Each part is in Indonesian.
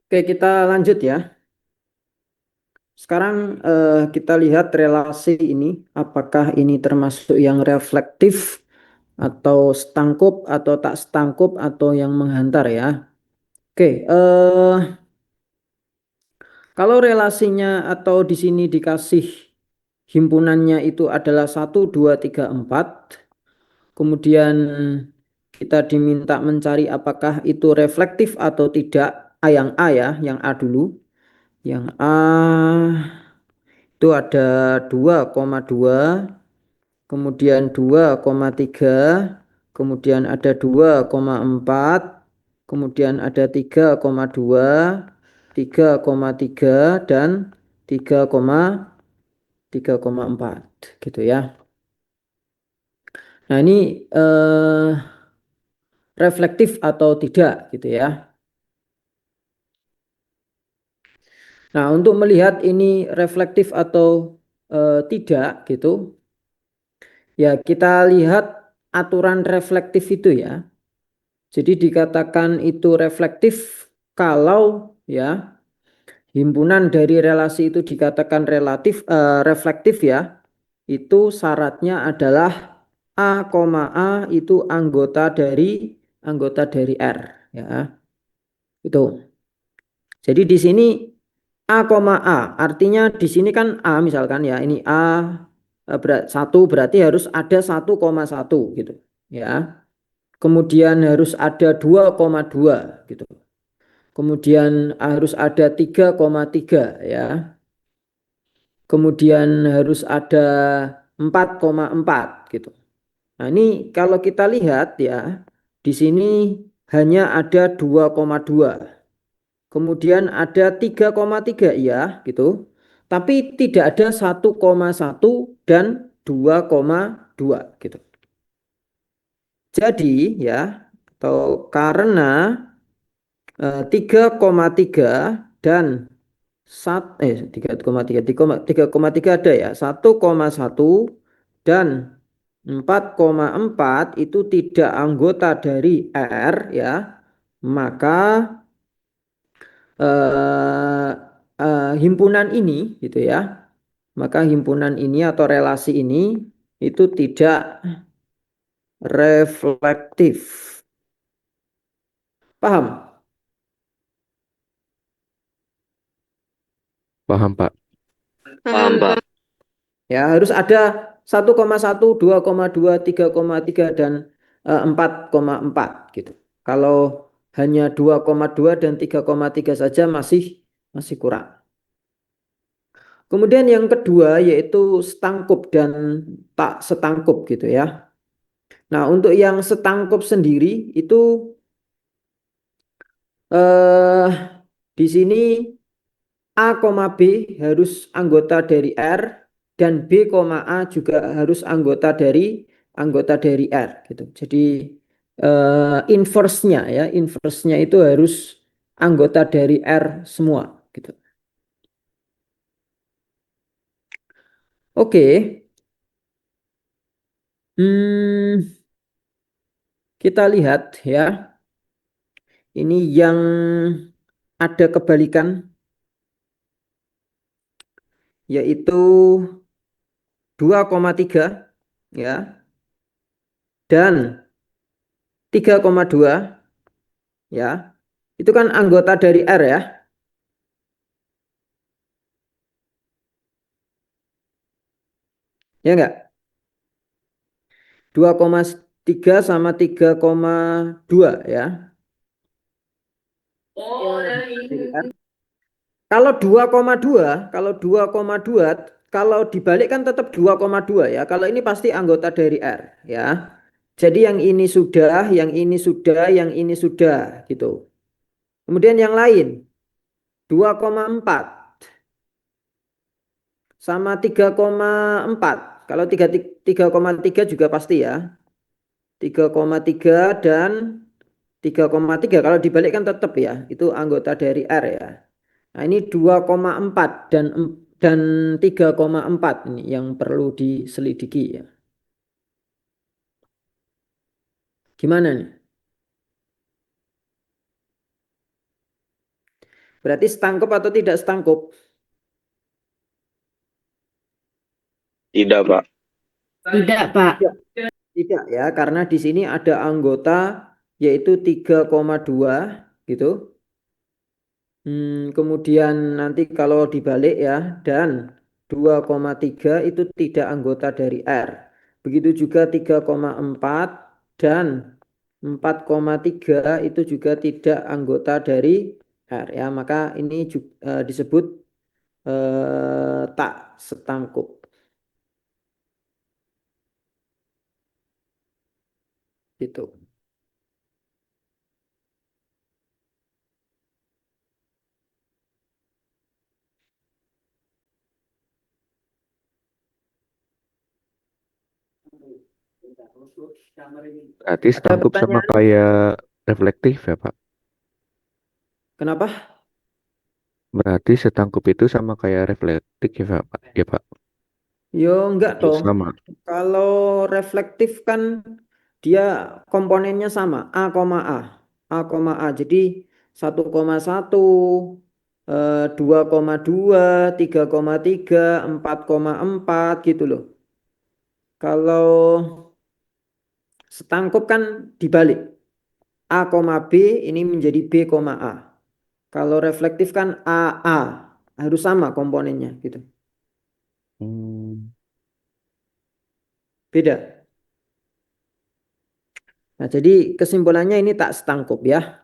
Oke, kita lanjut ya. Sekarang kita lihat relasi ini, apakah ini termasuk yang reflektif atau setangkup atau tak setangkup atau yang menghantar ya. Oke, kalau relasinya atau di sini dikasih himpunannya itu adalah 1, 2, 3, 4, kemudian kita diminta mencari apakah itu reflektif atau tidak. Yang A ya, yang A dulu. Yang A itu ada 2,2, kemudian 2,3, kemudian ada 2,4, kemudian ada 3,2, 3,3 dan 3,4 gitu ya. Nah, ini reflektif atau tidak gitu ya. Nah, untuk melihat ini reflektif atau tidak gitu, ya kita lihat aturan reflektif itu ya. Jadi dikatakan itu reflektif kalau ya himpunan dari relasi itu dikatakan reflektif ya. Itu syaratnya adalah A, itu anggota dari R ya. Itu. Jadi di sini A, artinya di sini kan A misalkan ya, ini A satu berarti harus ada 1,1 gitu ya. Kemudian harus ada 2,2 gitu. Kemudian harus ada 3,3 ya. Kemudian harus ada 4,4 gitu. Nah, ini kalau kita lihat ya, di sini hanya ada 2,2. Kemudian ada 3,3 ya gitu. Tapi tidak ada 1,1 dan 2,2 gitu. Jadi ya, atau karena 3,3 dan 3,3 ada ya, 1,1 dan 4,4 itu tidak anggota dari R ya, maka eh, himpunan ini gitu ya, maka himpunan ini atau relasi ini itu tidak reflektif. Paham? Paham, Pak. Paham, Pak. Ya, harus ada 1,1, 2,2, 3,3 dan 4,4 gitu. Kalau hanya 2,2 dan 3,3 saja masih masih kurang. Kemudian yang kedua yaitu setangkup dan tak setangkup gitu ya. Nah, untuk yang setangkup sendiri itu eh di sini A, B harus anggota dari R dan B, A juga harus anggota dari R gitu. Jadi inverse-nya ya, inverse-nya itu harus anggota dari R semua gitu. Oke. Hmm, kita lihat ya. Ini yang ada kebalikan yaitu 2,3 ya dan 3,2 ya. Itu kan anggota dari R ya. Ya enggak? 2,3 sama 3,2 ya. Dari R. Kalau 2,2, kalau dibalik kan tetap 2,2 ya. Kalau ini pasti anggota dari R ya. Jadi yang ini sudah, yang ini sudah, yang ini sudah gitu. Kemudian yang lain 2,4 sama 3,4. Kalau 3,3 juga pasti ya. 3,3 dan 3,3 kalau dibalikkan tetap ya, itu anggota dari R ya. Nah, ini 2,4 dan 3,4 ini yang perlu diselidiki ya. Gimana nih? Berarti setangkup atau tidak setangkup? Tidak, Pak. Tidak, Pak. Tidak ya, karena di sini ada anggota yaitu 3,2 gitu. Kemudian nanti kalau dibalik ya, dan 2,3 itu tidak anggota dari R. Begitu juga 3,4 dan 4,3 itu juga tidak anggota dari R ya. Maka ini disebut tak setangkup. Gitu. Berarti Ada setangkup sama pertanyaan? kayak reflektif ya, Pak? Kenapa? Berarti setangkup itu sama kayak reflektif ya, Pak? Ya, Pak. Yo enggak Atau toh. sama. Kalau reflektif kan dia komponennya sama, A, A. A. Jadi 1,1, 2,2, 3,3, 4,4 gitu loh. Kalau setangkup kan dibalik. A, B ini menjadi B, A. Kalau reflektif kan A. Harus sama komponennya gitu. Hmm. Beda. Nah, jadi kesimpulannya ini tak setangkup ya.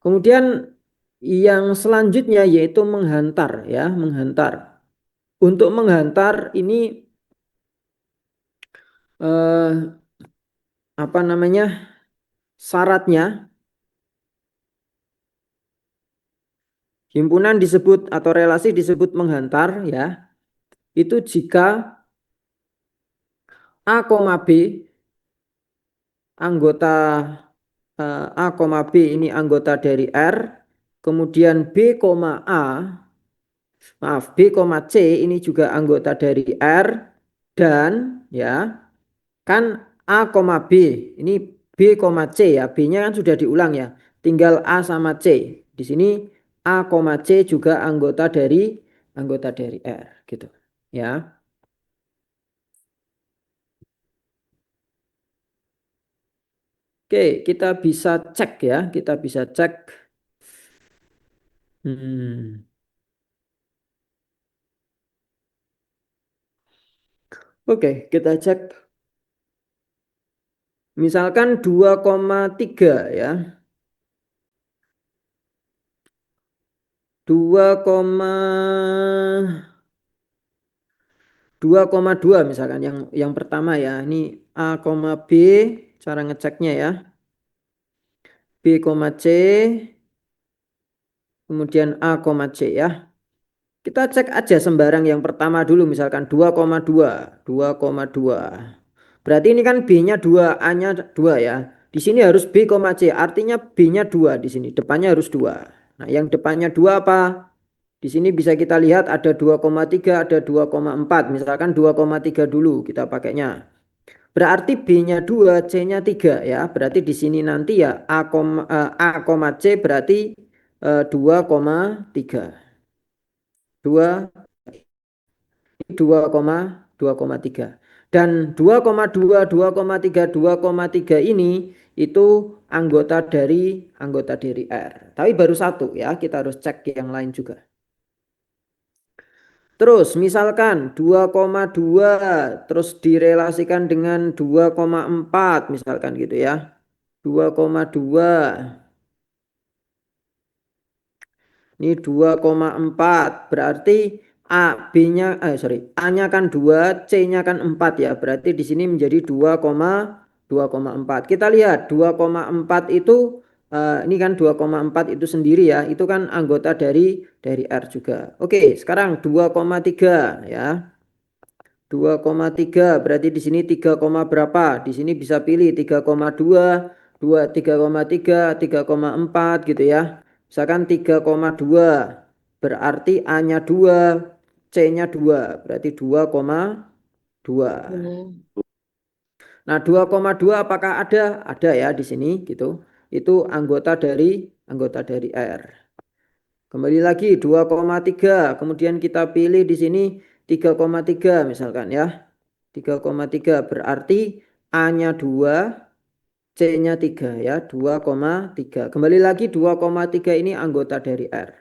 Kemudian yang selanjutnya yaitu menghantar ya, menghantar. Untuk menghantar ini apa namanya? Syaratnya himpunan disebut atau relasi disebut menghantar ya. Itu jika A, B anggota A, B ini anggota dari R, kemudian B, A maaf, B, C ini juga anggota dari R dan ya kan A, B ini B, C ya, B-nya kan sudah diulang ya, tinggal A sama C. Di sini A, C juga anggota dari R gitu ya. Oke, kita bisa cek ya, kita bisa cek. Oke, kita cek. Misalkan 2,3 ya. 2,2 misalkan yang pertama ya. Ini A, B cara ngeceknya ya. B, C kemudian A, C ya. Kita cek aja sembarang yang pertama dulu misalkan 2,2. Berarti ini kan B-nya 2, A-nya 2 ya. Di sini harus B, C. Artinya B-nya 2 di sini. Depannya harus 2. Nah, yang depannya 2 apa? Di sini bisa kita lihat ada 2,3, ada 2,4. Misalkan 2,3 dulu kita pakainya. Berarti B-nya 2, C-nya 3 ya. Berarti di sini nanti ya A, C berarti 2,3. 2, 2,3. Dan 2,2, 2,3, 2,3 ini itu anggota dari R. Tapi baru satu ya, kita harus cek yang lain juga. Terus misalkan 2,2 terus direlasikan dengan 2,4 misalkan gitu ya. 2,2 ini 2,4 berarti A-nya kan 2, C-nya kan 4 ya. Berarti di sini menjadi 2,4. Kita lihat 2,4 itu ini kan 2,4 itu sendiri ya. Itu kan anggota dari R juga. Oke, sekarang 2,3 ya. 2,3 berarti di sini 3, berapa? Di sini bisa pilih 3,2, 3,3, 3,4 gitu ya. Misalkan 3,2 berarti A-nya 2, C-nya 2, berarti 2,2. Nah, 2,2 apakah ada? Ada ya di sini gitu. Itu anggota dari R. Kembali lagi 2,3. Kemudian kita pilih di sini 3,3 misalkan ya. 3,3 berarti A-nya 2, C-nya 3 ya. 2,3. Kembali lagi 2,3 ini anggota dari R.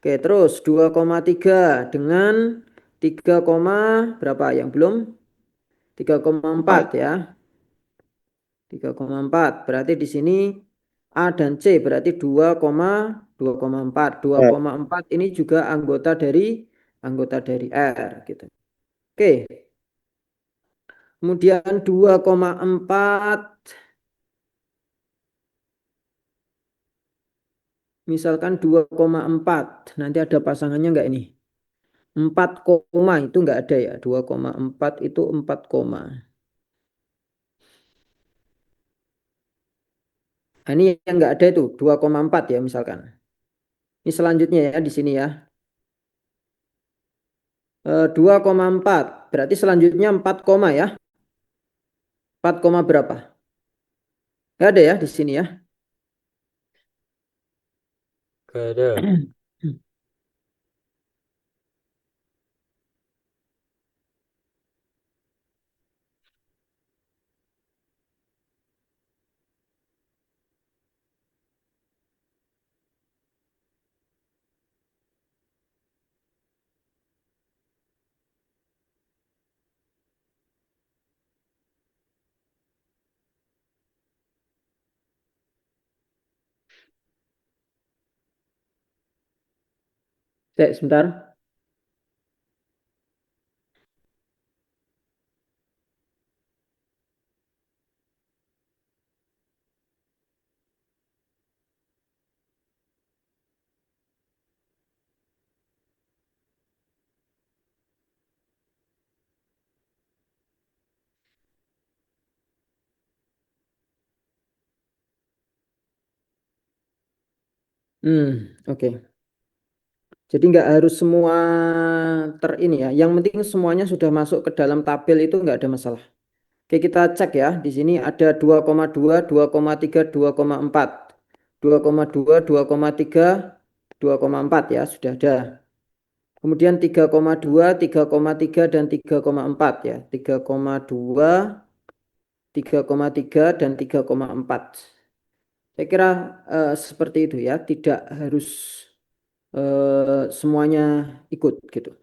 Oke, terus 2,3 dengan 3, berapa yang belum? 3,4 ya. 3,4 berarti di sini A dan C berarti 2,4. 2,4 ini juga anggota dari R gitu. Oke. Kemudian 2,4 misalkan 2,4 nanti ada pasangannya enggak ini? 4 koma itu enggak ada ya. 2,4 itu 4 koma. Nah, ini yang enggak ada itu 2,4 ya misalkan. Ini selanjutnya ya di sini ya. 2,4 berarti selanjutnya 4 koma ya. 4 koma berapa? Enggak ada ya di sini ya. Gak ada. Sebentar. Oke. Jadi nggak harus semua ini ya. Yang penting semuanya sudah masuk ke dalam tabel itu nggak ada masalah. Oke, kita cek ya. Di sini ada 2,2, 2,3, 2,4. 2,2, 2,3, 2,4 ya, sudah ada. Kemudian 3,2, 3,3 dan 3,4 ya. 3,2, 3,3 dan 3,4. Saya kira seperti itu ya, tidak harus semuanya ikut gitu.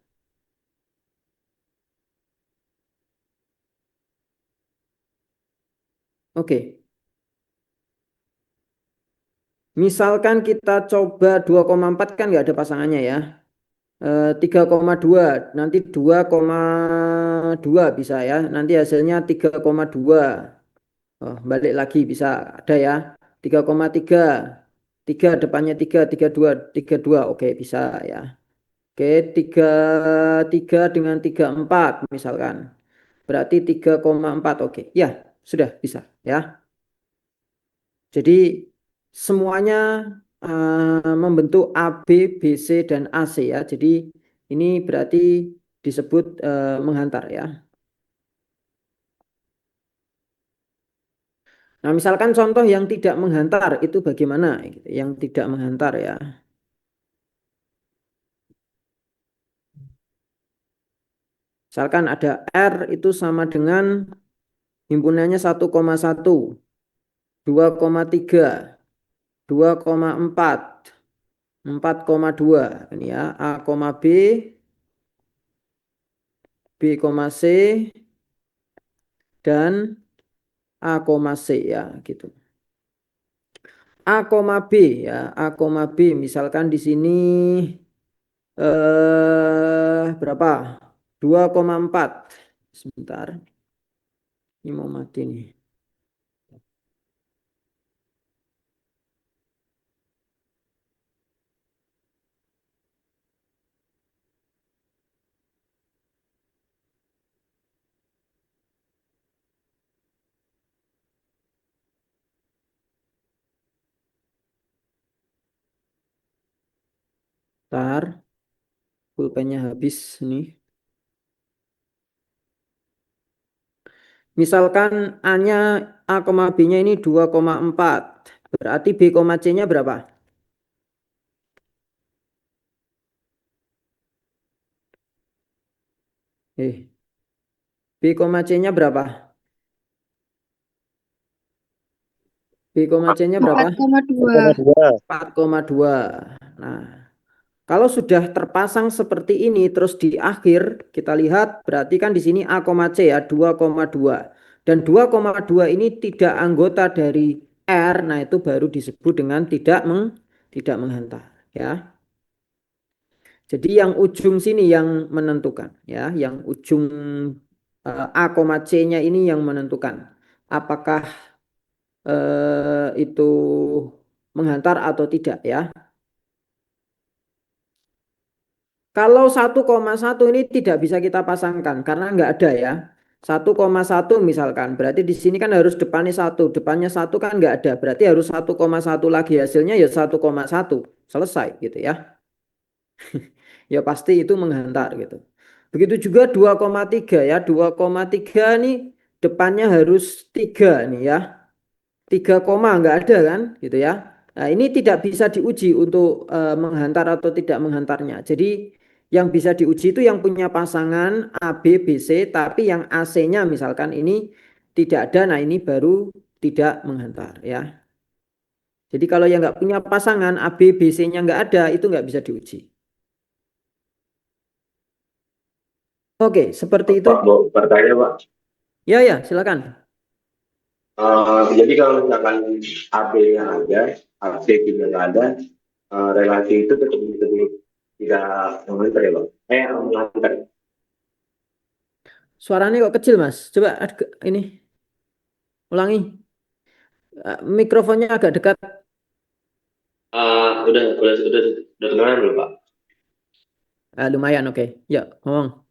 Oke. Misalkan kita coba 2,4 kan nggak ada pasangannya ya. 3,2 nanti 2,2 bisa ya. Nanti hasilnya 3,2. Oh, balik lagi bisa ada ya. 3,3. 3 depannya 3, 32, 32. Oke, bisa ya. Oke, 3 dengan 3,4 misalkan. Berarti 3,4. Oke. Ya, sudah bisa ya. Jadi semuanya membentuk A, B, B, C, dan AC ya. Jadi ini berarti disebut menghantar ya. Nah, misalkan contoh yang tidak menghantar itu bagaimana? Yang tidak menghantar ya. Misalkan ada R itu sama dengan himpunannya 1,1, 2,3, 2,4, 4,2. Ini ya, A, B, B, C, dan A, C ya gitu. A, B ya, A, B misalkan di sini berapa? 2,4. Sebentar. Ini mau mati nih. Ntar pulpennya habis nih. Misalkan A-nya A, B-nya ini 2,4. Berarti B, C-nya berapa? B, C-nya berapa? B, C-nya berapa? 4,2. 4,2. 4,2. Nah, kalau sudah terpasang seperti ini terus di akhir kita lihat berarti kan di sini A, C ya 2,2. Dan 2,2 ini tidak anggota dari R. Nah, itu baru disebut dengan tidak menghantar ya. Jadi yang ujung sini yang menentukan ya, yang ujung A, C-nya ini yang menentukan apakah itu menghantar atau tidak ya. Kalau 1,1 ini tidak bisa kita pasangkan karena nggak ada ya. 1,1 misalkan, berarti di sini kan harus depannya satu kan nggak ada, berarti harus 1,1 lagi hasilnya ya 1,1 selesai gitu ya. Ya pasti itu menghantar gitu. Begitu juga 2,3 ya, 2,3 nih depannya harus 3 nih ya. 3 koma nggak ada kan gitu ya. Nah, ini tidak bisa diuji untuk menghantar atau tidak menghantarnya. Jadi yang bisa diuji itu yang punya pasangan A, B, B, C, tapi yang AC-nya misalkan ini tidak ada, nah ini baru tidak menghantar ya. Jadi kalau yang nggak punya pasangan A, B, B, C-nya nggak ada, itu nggak bisa diuji. Oke, seperti itu. Pak, mau bertanya Pak. Ya, ya, silakan. Jadi kalau misalkan AB-nya ada, AC juga nggak ada, relasi itu tetap disebut tidak mengantar ya Pak? Mengantar. Suaranya kok kecil, Mas? Coba ini ulangi. Mikrofonnya agak dekat. Udah kedengaran belum Pak? Lumayan, oke. Ya, ngomong.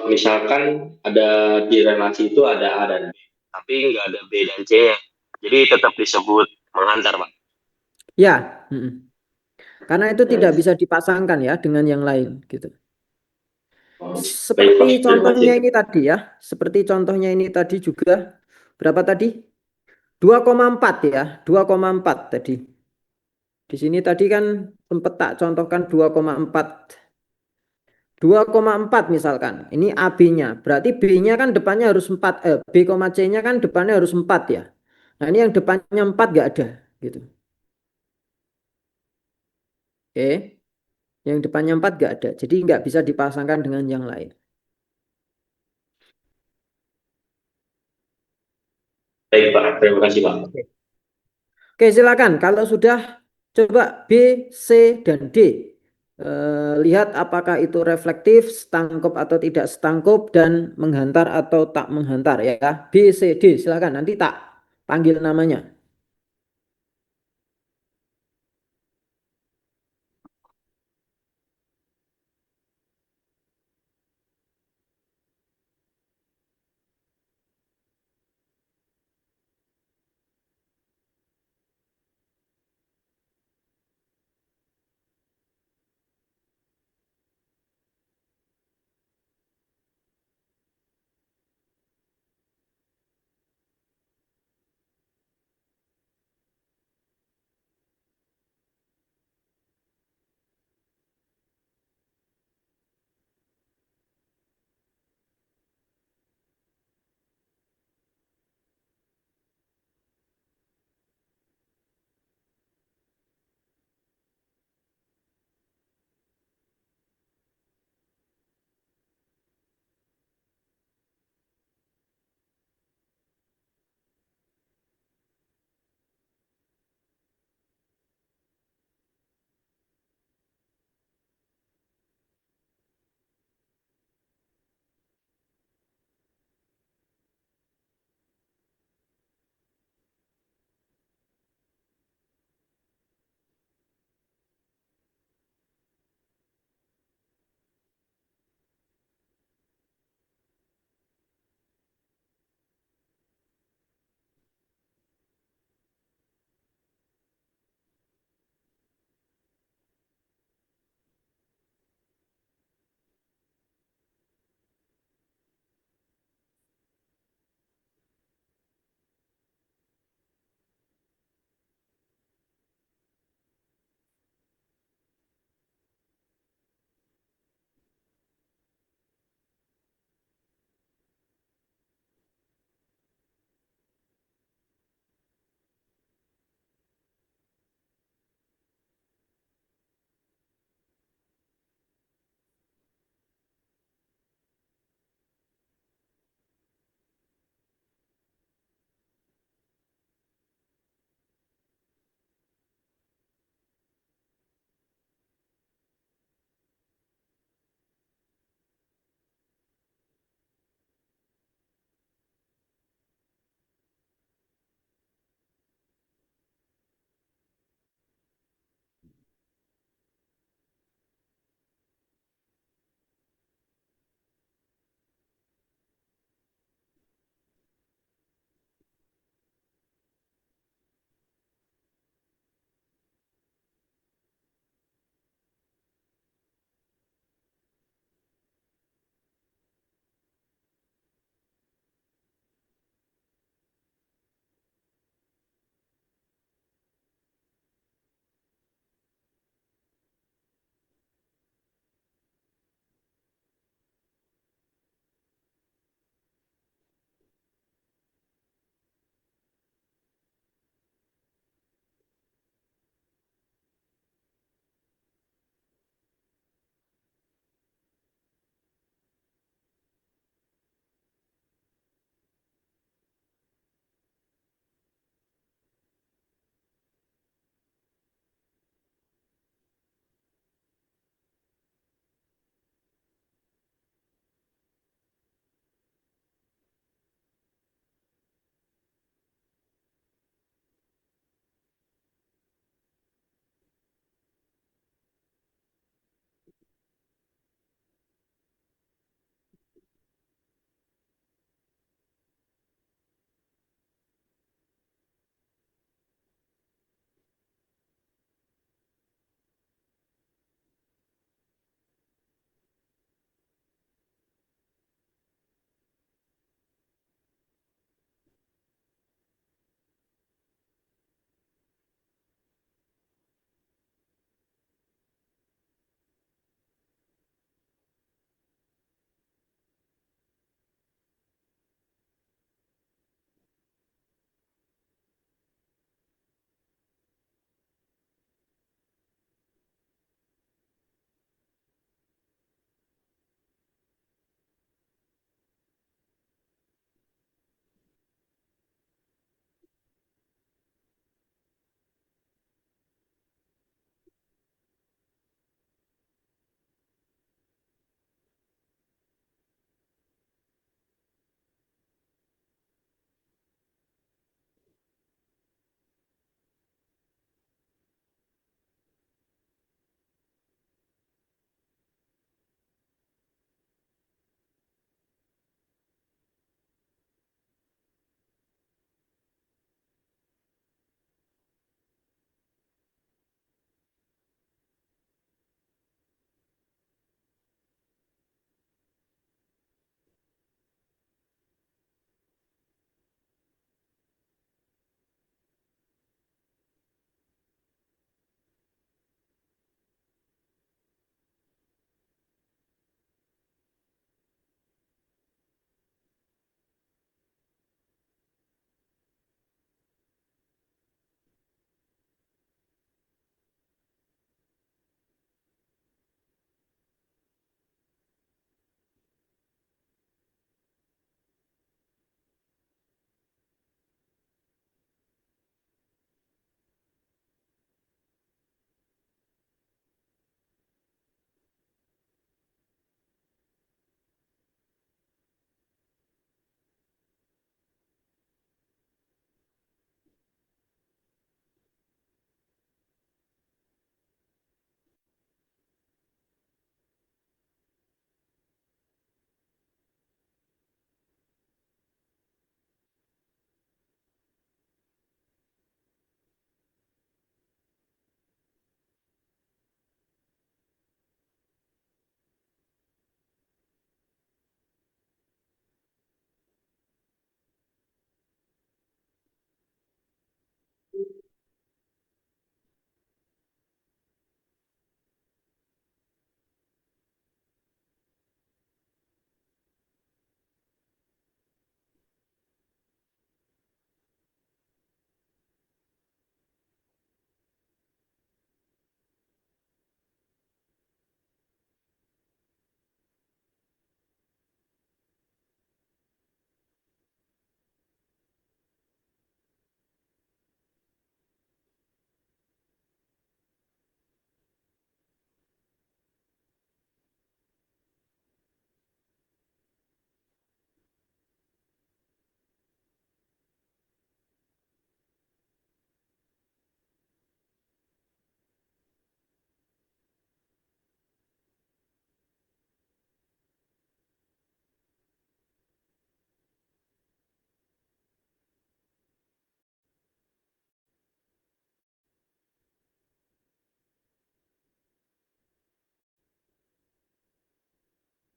Misalkan ada di relasi itu ada A dan B, tapi nggak ada B dan C-nya. Jadi tetap disebut mengantar Pak. Ya, karena itu tidak Ya. bisa dipasangkan ya dengan yang lain gitu. Oh, baik Seperti Pak, terima contohnya kasih. ini tadi ya, seperti contohnya ini tadi juga berapa tadi? 2,4 ya, 2,4 tadi. Di sini tadi kan sempat tak contohkan 2,4. 2,4 misalkan. Ini AB-nya. Berarti B-nya kan depannya harus 4. B, C-nya kan depannya harus 4 ya. Nah, ini yang depannya 4 nggak ada gitu. Oke. Yang depannya 4 nggak ada. Jadi nggak bisa dipasangkan dengan yang lain. Baik Pak, terima kasih Pak. Oke. Oke, silakan. Kalau sudah coba B, C, dan D. Lihat apakah itu reflektif, setangkup atau tidak setangkup, dan menghantar atau tak menghantar ya. B, C, D. Silakan. Nanti tak panggil namanya.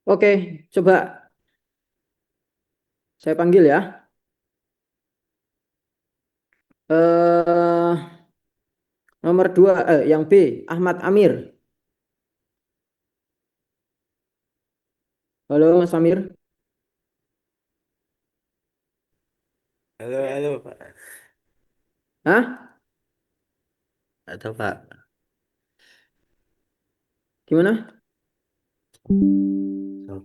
Oke, coba saya panggil ya. Eh, nomor 2, yang B, Ahmad Amir. Halo Mas Amir. Halo, halo, Pak. Hah? Atau Pak. Gimana? So.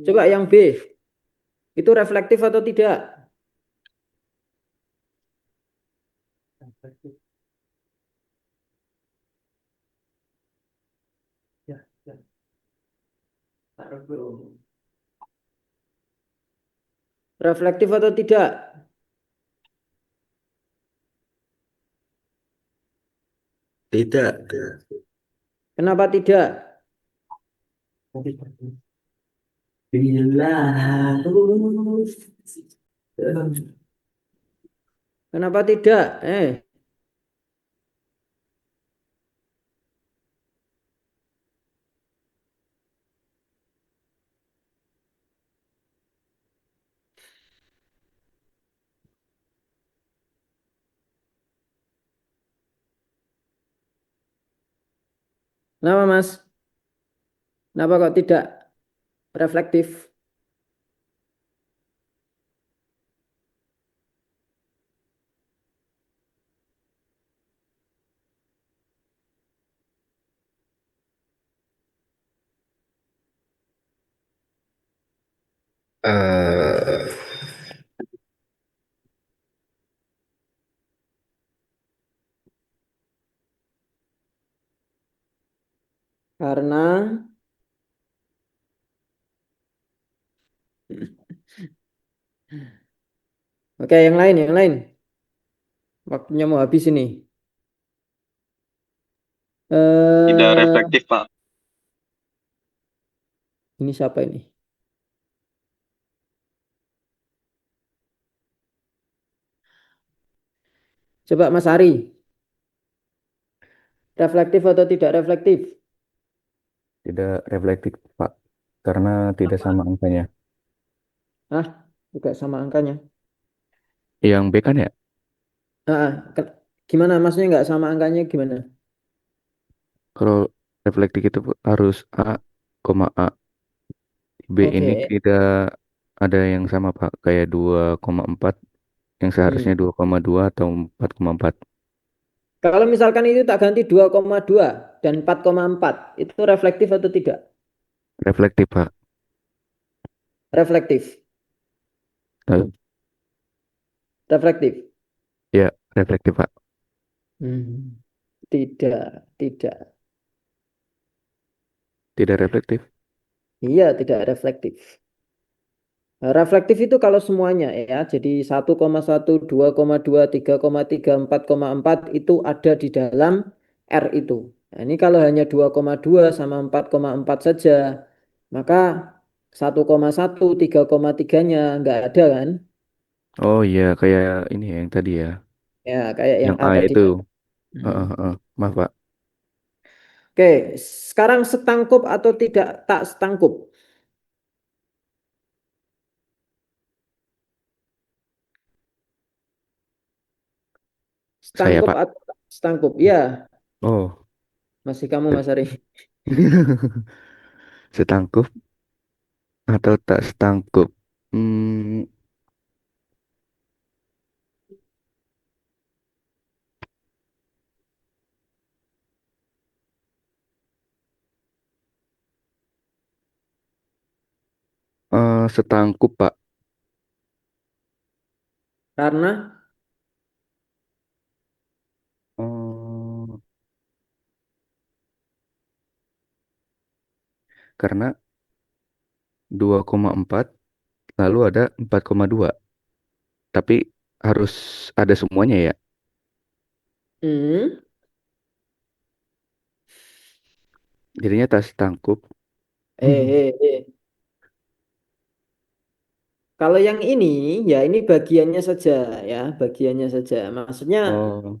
Coba yang B, itu reflektif atau tidak? Ya, ya. Taruh dulu. Reflektif atau tidak? Tidak. Kenapa tidak? Bila Kenapa tidak? Kenapa Mas? Kenapa kok tidak reflektif? eh Karena oke, yang lain, yang lain. Waktunya mau habis ini. Tidak Eh, reflektif, Pak. ini siapa ini? Coba Mas Ari, reflektif atau tidak reflektif? Tidak reflektif, Pak, karena tidak sama angkanya. Ah, juga sama angkanya. Yang B kan ya? Ah, gimana? Maksudnya nggak sama angkanya gimana? Kalau reflektif itu harus A, koma A. B ini Oke. tidak ada yang sama, Pak. Kayak 2,4 yang Hmm. seharusnya 2,2 atau 4,4. Kalau misalkan itu tak ganti 2,2 dan 4,4, itu reflektif atau tidak? Reflektif, Pak. Reflektif. Eh, Reflektif. Ya, reflektif, Pak. Hmm. Tidak, tidak. Tidak reflektif. Iya, tidak reflektif. Nah, reflektif itu kalau semuanya ya. Jadi 1,1, 2,2, 3,3, 4,4 itu ada di dalam R itu. Nah, ini kalau hanya 2,2 sama 4,4 saja, maka 1,1, 3,3-nya nggak ada kan? Oh iya, kayak ini ya, yang tadi ya. Ya, kayak yang Yang A A tadi. itu. Hmm. Maaf, Pak. Oke, sekarang setangkup atau tidak tak setangkup? Saya, Setangkup Pak. atau tak setangkup? Ya, Oh. masih kamu Mas Ari. Setangkup atau tak setangkup? Hmm, Setangkup, Pak. Karena Oh, karena 2,4 lalu ada 4,2. Tapi harus ada semuanya ya. hmm, Jadinya tak setangkup. eh, eh, eh. Kalau yang ini, ya ini bagiannya saja ya, bagiannya saja. Maksudnya Oh,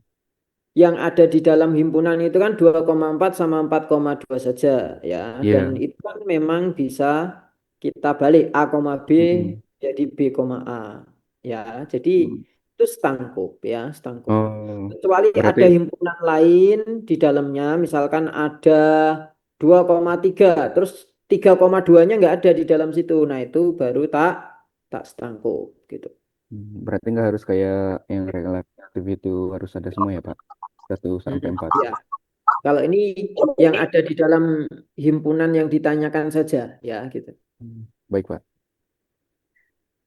yang ada di dalam himpunan itu kan 2,4 sama 4,2 saja ya. Iya. Dan itu kan memang bisa kita balik A, B Mm-mm. jadi B, A. Ya, jadi Mm. itu setangkup ya, setangkup. Oh, Kecuali berarti ada himpunan lain di dalamnya, misalkan ada 2,3, terus 3,2-nya nggak ada di dalam situ. Nah, itu baru tak setangkup gitu. berarti nggak harus kayak yang relatif itu harus ada semua ya, Pak? 1 sampai 4. Ya, kalau ini yang ada di dalam himpunan yang ditanyakan saja ya gitu. Baik, Pak.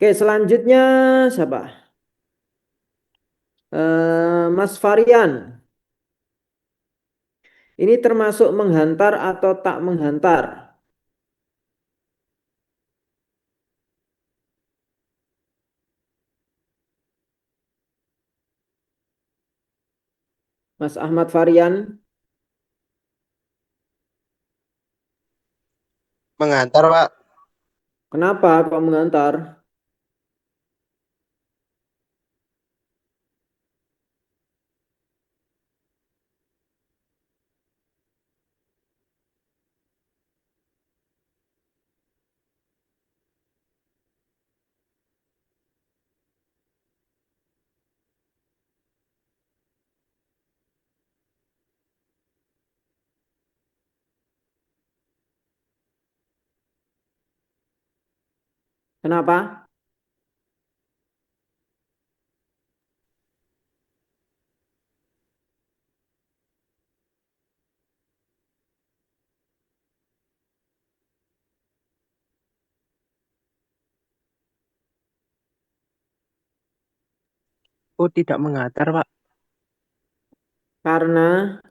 Oke, selanjutnya siapa? Mas Varian. Ini termasuk menghantar atau tak menghantar? Mas Ahmad Varian, Mengantar, Pak. kenapa kok menghantar? Kenapa? Oh, tidak mengantar, Pak. Karena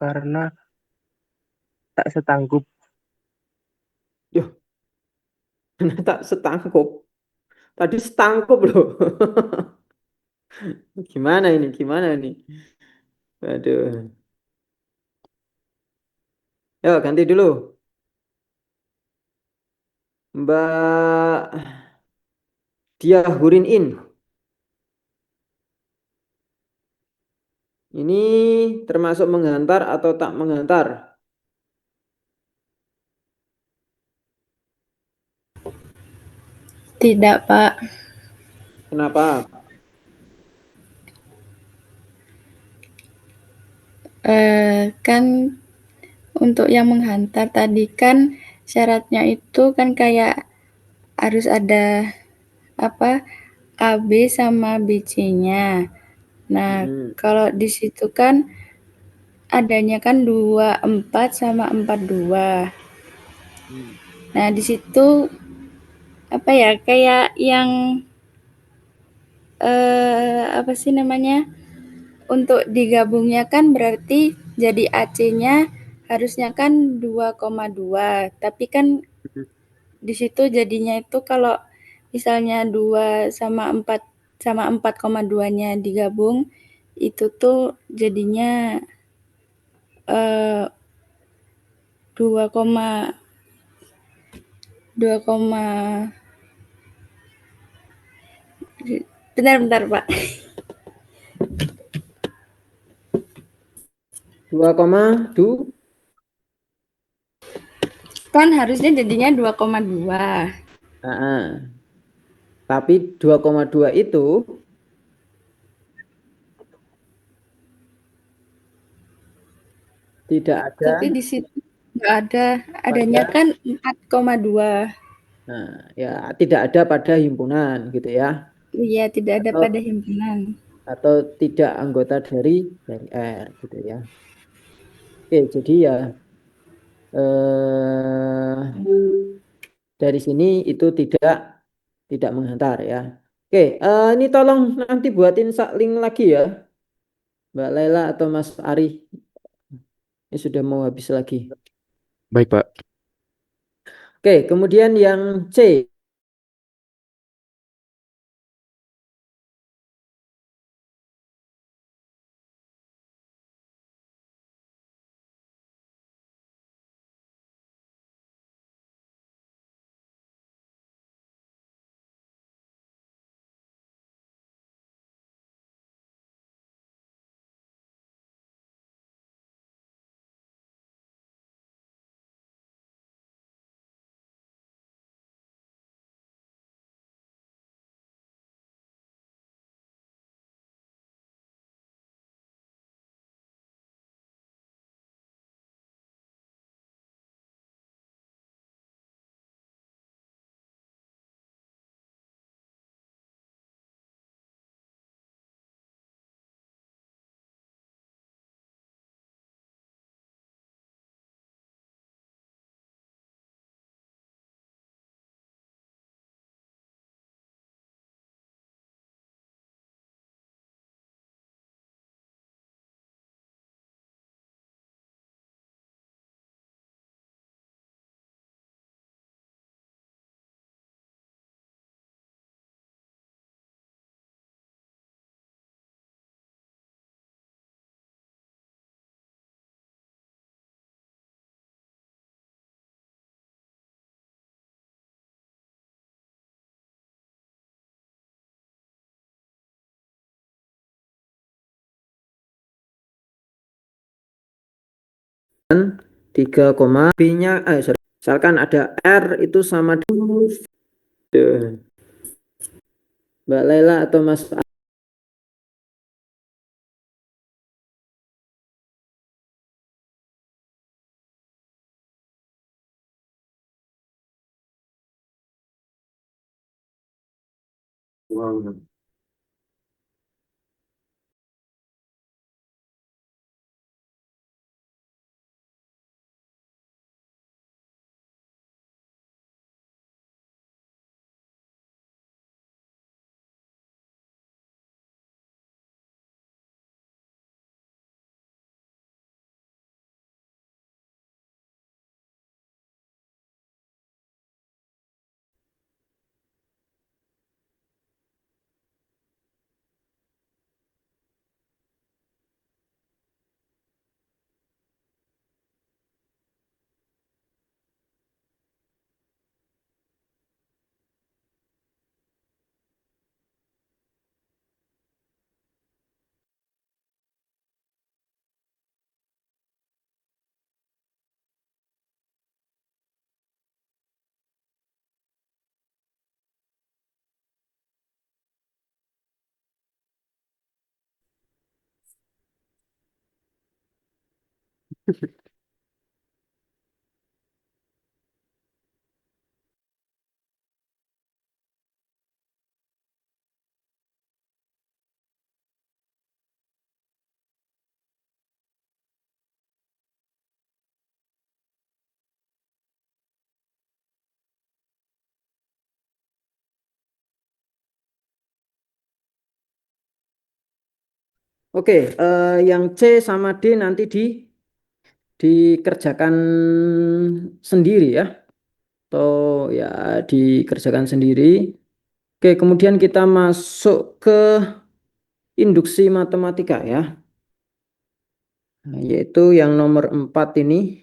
Karena tak setanggup. Yuh, tak setangkup. Tadi setangkup loh. Gimana ini? Gimana ini? Aduh. Yuk, ganti dulu. Mbak Dia Hurin In. Ini termasuk menghantar atau tak menghantar? Tidak, Pak. Kenapa? Kan untuk yang menghantar tadi kan syaratnya itu kan kayak harus ada apa A, B sama BC-nya. Nah, Hmm. kalau di situ kan adanya kan 24 sama 42. Hmm. Nah, di situ apa ya kayak yang apa sih namanya? Untuk digabungnya kan berarti jadi AC-nya harusnya kan 2,2, tapi kan di situ jadinya itu kalau misalnya 2 sama 4 sama 4,2-nya digabung, itu tuh jadinya, 2, 2, bentar bentar, Pak. 2,2. Kan harusnya jadinya 2,2. Tapi 2,2 itu tidak ada Tapi di situ nggak ada, adanya pada kan 4,2. ya tidak ada pada himpunan gitu ya. Iya, tidak ada Atau pada himpunan. tidak anggota dari R gitu ya. Oke, jadi ya dari sini itu tidak menghantar ya. Oke, ini tolong nanti buatin link lagi ya, Mbak Laila atau Mas Ari. Ini sudah mau habis lagi. Baik, Pak. Oke, kemudian yang C. 3, B-nya misalkan ada R itu sama Mbak Lela atau Mas Oke, yang C sama D nanti dikerjakan sendiri ya, atau ya dikerjakan sendiri. Oke, kemudian kita masuk ke induksi matematika ya, yaitu yang nomor 4 ini.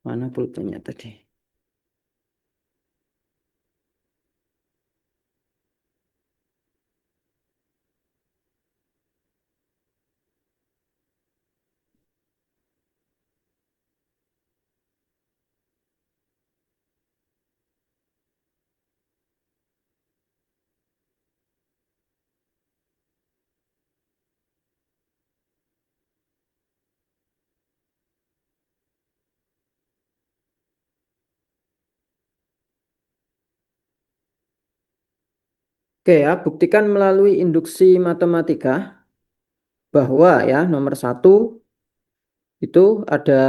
Mana pulpennya tadi? Oke ya, buktikan melalui induksi matematika bahwa ya nomor 1 itu ada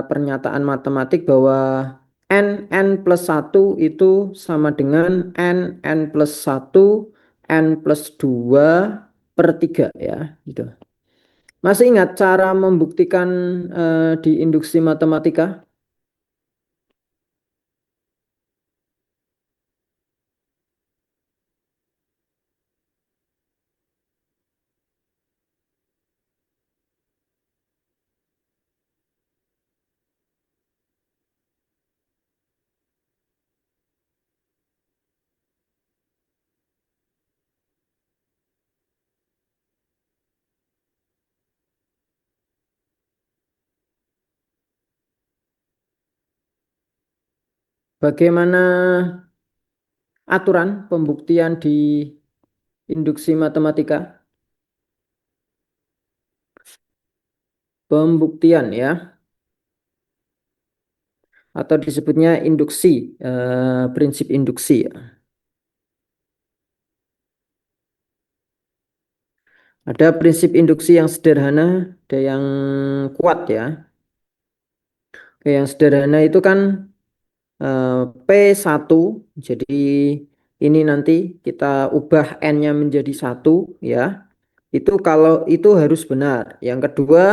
pernyataan matematik bahwa n plus 1 itu sama dengan n plus 1 n plus 2 per 3 ya gitu. Masih ingat cara membuktikan di induksi matematika? Bagaimana aturan pembuktian di induksi matematika? Pembuktian ya, atau disebutnya induksi, prinsip induksi ya. Ada prinsip induksi yang sederhana, ada yang kuat ya. Oke, yang sederhana itu kan P1, jadi ini nanti kita ubah N-nya menjadi 1 ya. Itu kalau itu harus benar. Yang kedua,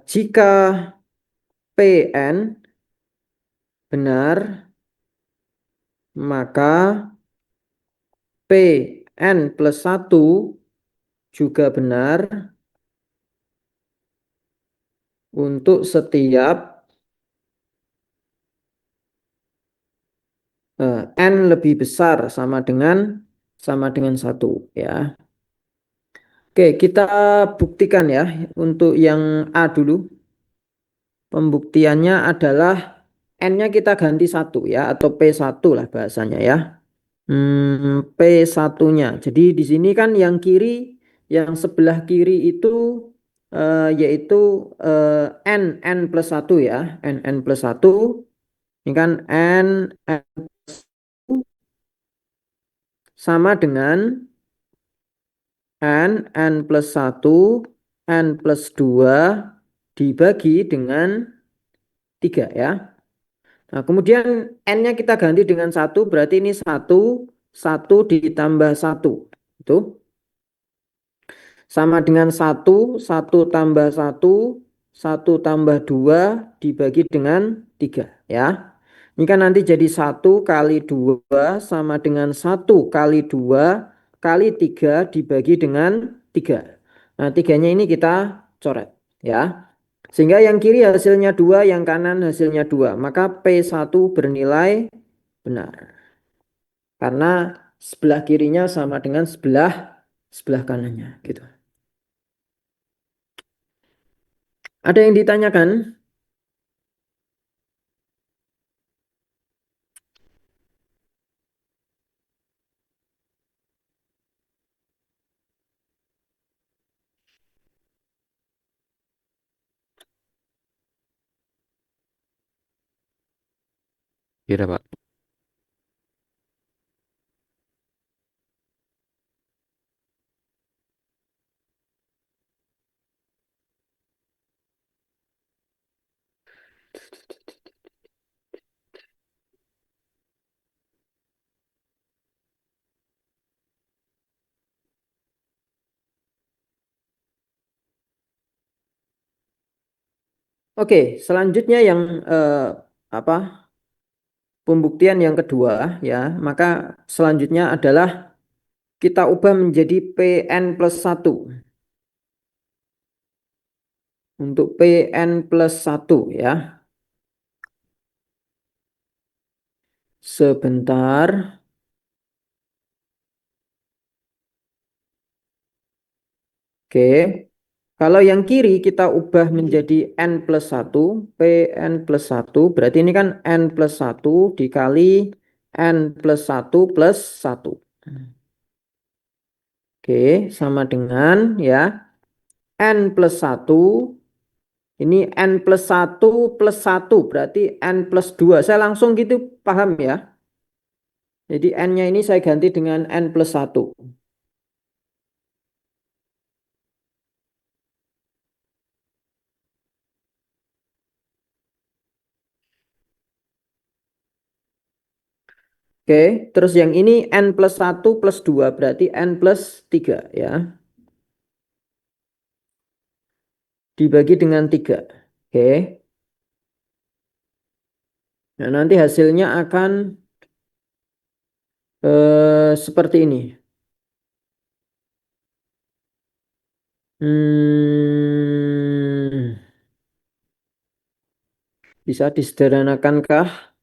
jika Pn benar, maka Pn plus 1 juga benar untuk setiap N lebih besar sama dengan 1 ya. Oke, kita buktikan ya untuk yang A dulu. Pembuktiannya adalah N-nya kita ganti 1 ya, atau P1 lah bahasanya ya. P1-nya. Jadi di sini kan yang kiri, yang sebelah kiri itu yaitu N plus 1 ya. N plus 1. Ini kan N sama dengan N plus 1, N plus 2 dibagi dengan 3 ya. Nah, kemudian N-nya kita ganti dengan 1, berarti ini 1, 1 ditambah 1. Itu sama dengan 1, 1 tambah 1, 1 tambah 2 dibagi dengan 3 ya. Ini kan nanti jadi 1 kali 2 sama dengan 1 kali 2 kali 3 dibagi dengan 3. Nah, 3-nya ini kita coret ya. Sehingga yang kiri hasilnya 2, yang kanan hasilnya 2. Maka P1 bernilai benar. Karena sebelah kirinya sama dengan sebelah kanannya gitu. Ada yang ditanyakan? Tidak, Pak. Oke, selanjutnya yang apa? Pembuktian yang kedua ya. Maka selanjutnya adalah kita ubah menjadi Pn plus 1. Untuk Pn plus 1 ya. Sebentar. Oke. Kalau yang kiri kita ubah menjadi N plus 1, Pn plus 1, berarti ini kan N plus 1 dikali N plus 1 plus 1. Oke, sama dengan ya N plus 1, ini N plus 1 plus 1, berarti N plus 2. Saya langsung gitu paham ya. Jadi N-nya ini saya ganti dengan N plus 1. Oke, terus yang ini N plus 1 plus 2, berarti N plus 3 ya. Dibagi dengan 3. Oke. Nah, nanti hasilnya akan seperti ini. Bisa disederhanakankah?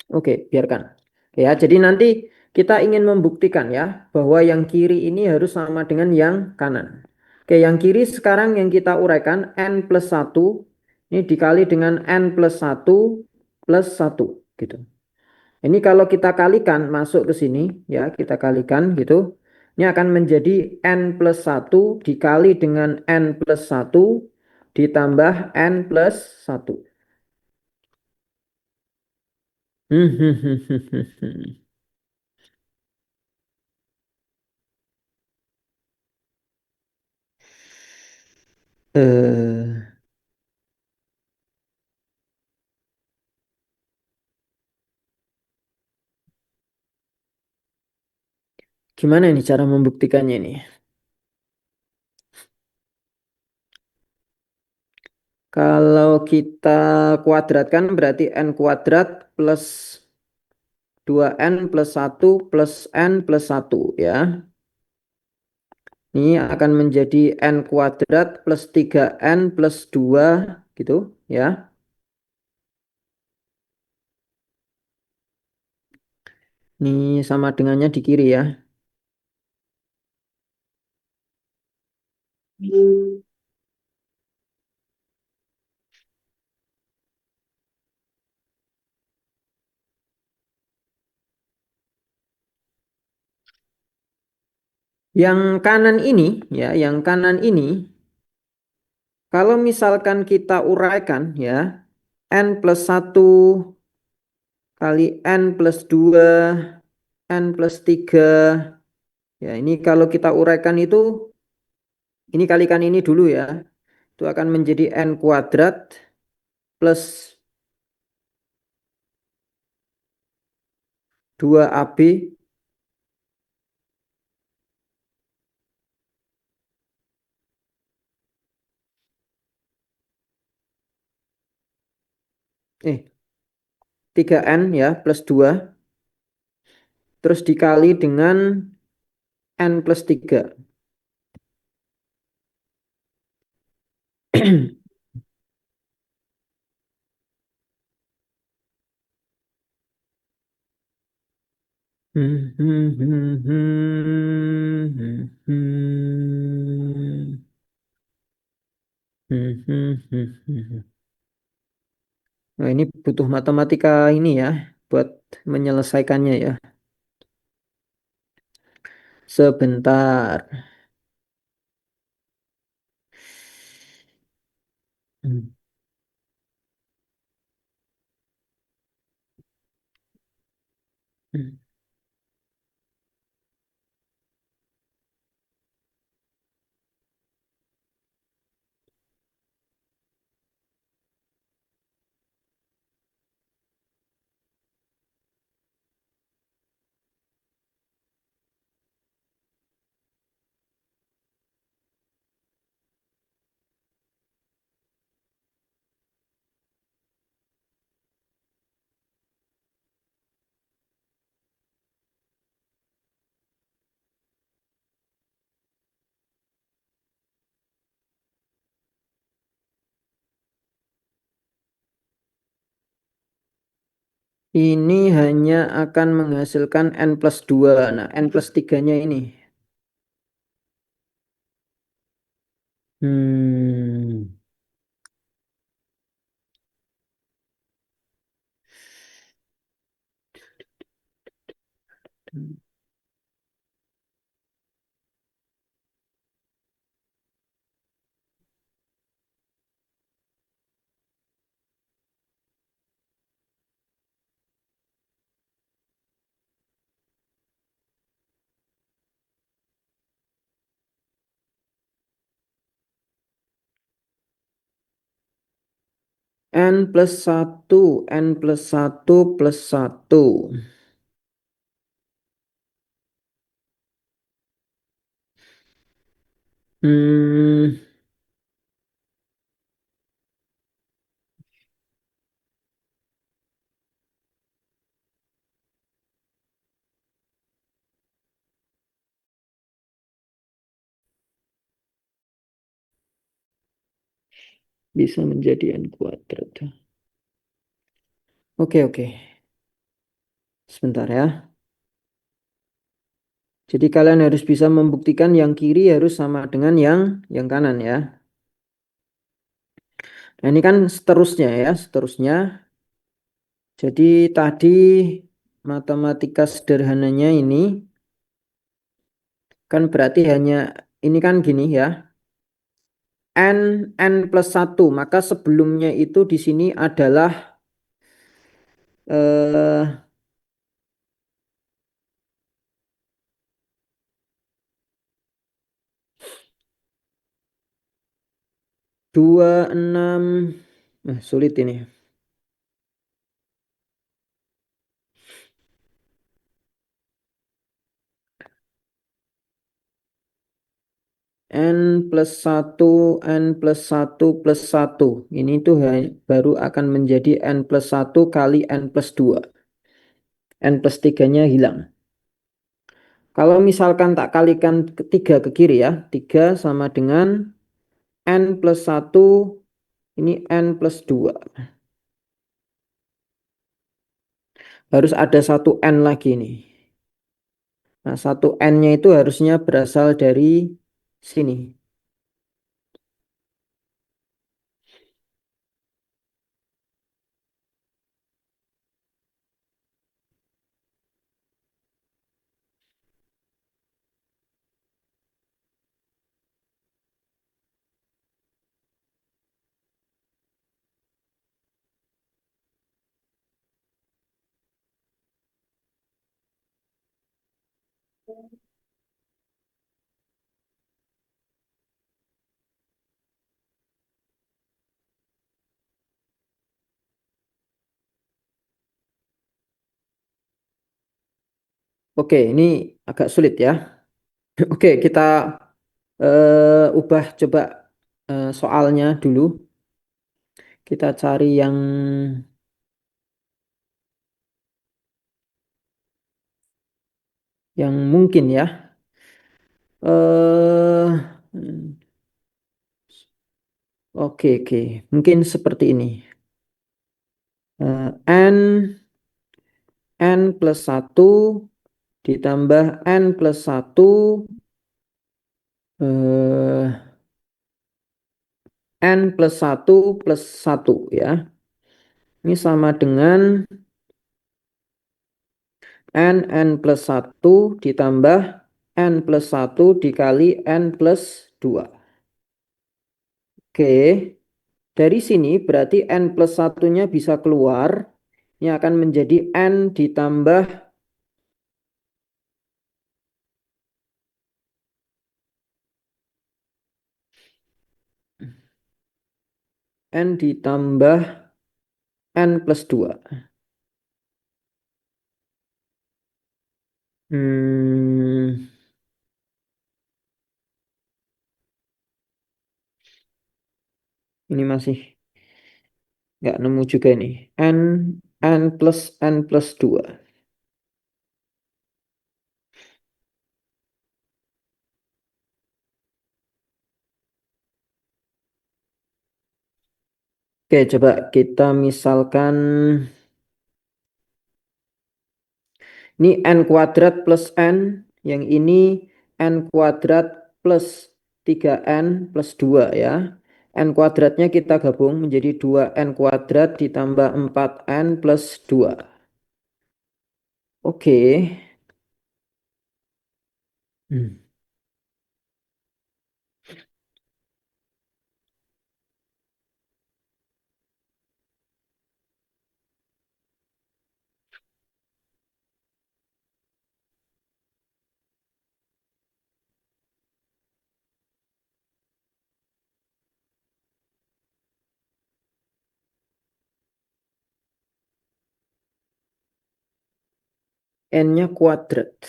Oke, biarkan. Ya, jadi nanti kita ingin membuktikan ya bahwa yang kiri ini harus sama dengan yang kanan. Oke, yang kiri sekarang yang kita uraikan N plus 1 ini dikali dengan N plus 1 plus 1 gitu. Ini kalau kita kalikan masuk ke sini ya, kita kalikan gitu. Ini akan menjadi N plus 1 dikali dengan N plus 1 ditambah N plus 1. Eh, Gimana ini cara membuktikannya ini? Kalau kita kuadratkan berarti N kuadrat plus 2N plus 1 plus N plus 1 ya. Ini akan menjadi N kuadrat plus 3N plus 2 gitu ya. Ini sama dengannya di kiri ya. Yang kanan ini, ya, yang kanan ini, kalau misalkan kita uraikan, ya, N plus 1 kali N plus 2, N plus 3, ya, ini kalau kita uraikan itu, ini kalikan ini dulu ya, itu akan menjadi N kuadrat plus 2AB eh 3N ya plus 2 terus dikali dengan N plus 3. Nah, ini butuh matematika ini ya buat menyelesaikannya ya. Sebentar. Hmm. Hmm. Ini hanya akan menghasilkan N plus 2. Nah, N plus 3-nya ini. Hmm. N plus 1, N plus 1 plus 1. Hmm, bisa menjadi N kuadrat. Oke, oke. Sebentar ya. Jadi kalian harus bisa membuktikan yang kiri harus sama dengan yang kanan ya. Nah, ini kan seterusnya ya, seterusnya. Jadi tadi matematika sederhananya ini kan berarti hanya ini kan gini ya. N plus 1, maka sebelumnya itu di sini adalah eh 26, sulit ini. N plus 1, N plus 1 plus 1. Ini tuh baru akan menjadi N plus 1 kali N plus 2. N plus 3-nya hilang. Kalau misalkan tak kalikan ketiga ke kiri ya. 3 sama dengan N plus 1, ini N plus 2. Harus ada satu N lagi nih. Nah, satu N-nya itu harusnya berasal dari sini. Oke, ini agak sulit ya. Oke, kita ubah coba soalnya dulu. Kita cari yang mungkin ya. Oke, oke. Mungkin seperti ini. N plus 1 ditambah N plus 1 N plus 1 plus 1 ya. Ini sama dengan N plus 1 ditambah N plus 1 dikali N plus 2. Oke, dari sini berarti N plus 1-nya bisa keluar. Ini akan menjadi N ditambah N ditambah N plus 2. Ini masih nggak nemu juga nih. N plus 2. Oke, coba kita misalkan ini N kuadrat plus N, yang ini N kuadrat plus 3N plus 2 ya. N kuadratnya kita gabung menjadi 2N kuadrat ditambah 4N plus 2. Oke. N-nya kuadrat.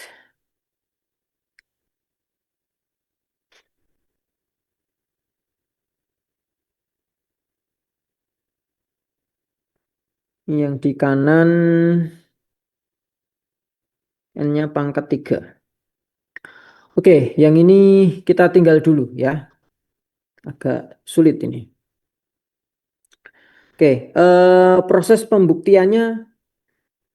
Yang di kanan N-nya pangkat 3. Oke, yang ini kita tinggal dulu ya. Agak sulit ini. Oke, proses pembuktiannya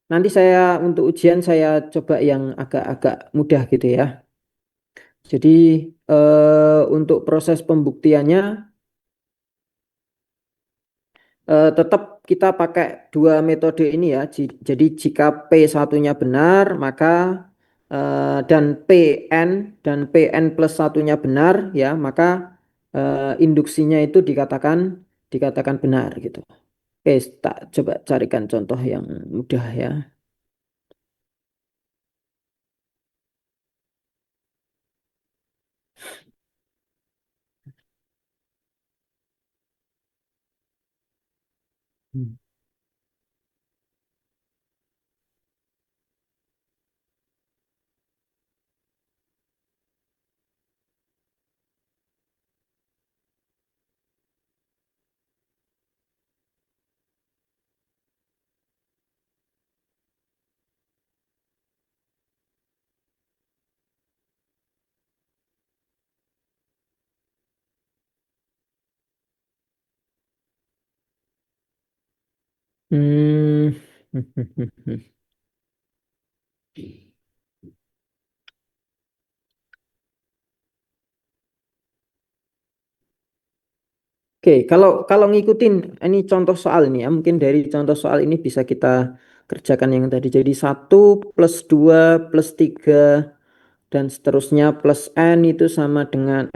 nanti saya untuk ujian saya coba yang agak-agak mudah gitu ya. Jadi untuk proses pembuktiannya tetap kita pakai dua metode ini ya. Jadi jika P1-nya benar, maka dan PN plus 1-nya benar ya, maka induksinya itu dikatakan benar gitu. Oke, tak coba carikan contoh yang mudah ya. Hmm. Oke, kalau ngikutin ini contoh soal ini ya, mungkin dari contoh soal ini bisa kita kerjakan yang tadi. Jadi 1 plus 2 plus 3 dan seterusnya plus N itu sama dengan